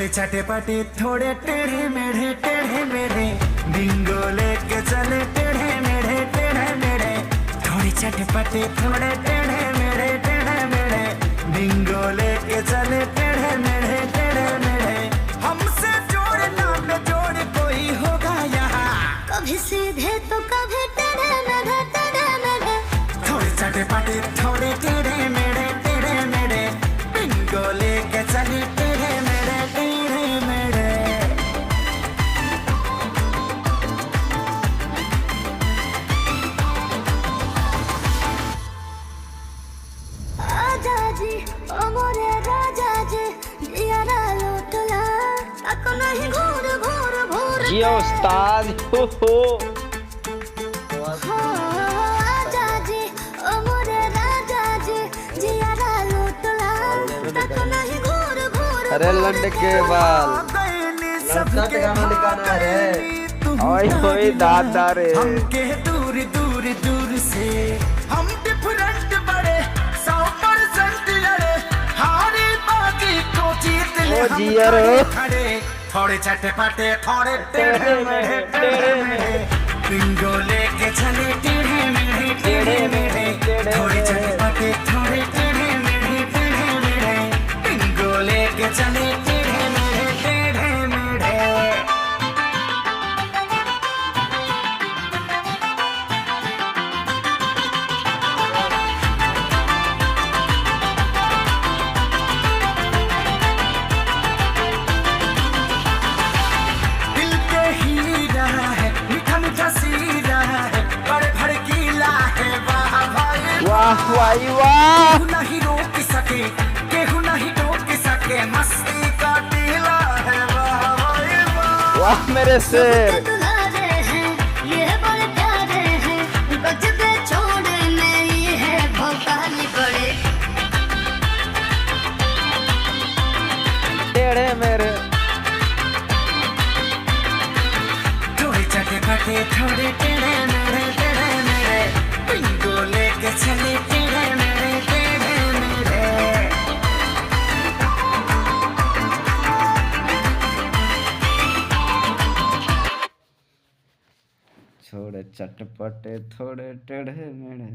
थोड़े चटपटे थोड़े टेढ़े मेढ़े बिंगो लेके चले टेढ़े मेढ़े थोड़े चटपटे थोड़े टेढ़े मेढ़े बिंगो लेके चले टेढ़े मेढ़े हमसे जोड़ ना बेजोड़ कोई होगा यहाँ कभी सीधे तो कभी टेढ़े मेढ़े थोड़े चटपटे थोड़े टेढ़े मेढ़े बिंगो लेके चले टेढ़े मेढ़े आजा जी ओ मोरे राजा जी दियारा लोटला ताको नहीं घूर जी उस्ताद हो आजा जी ओ मोरे राजा जी दियारा लोटला ताको नहीं घूर अरे लंड के बाल सबके गाना दिखाना रे ओए ओए दादा रे हमके दूर से हम डिफरेंट बड़े 100% लड़े हारी बाजी को जीत ले हम खड़े थोड़े चटपटे थोड़े टेढ़े मेढ़े बिंगो लेके चले टेढ़े मेढ़े थोड़े चटपटे थोड़े टेढ़े मेढ़े बिंगो लेके चले टेढ़े मेढ़े वाह नहीं रोक सके केहू नहीं रोक सके मस्ती का टीला है वाह मेरे शेर दुलारे हैं ये बड़े प्यारे हैं गजबे छोड़ने ये है भोकाली बड़े टेढ़े मेरे थोड़े चटपटे थोड़े टेढ़े मेढ़े बिंगो लेके चले टेढ़े मेढ़े छोड़े चटपटे थोड़े टेढ़े मेढ़े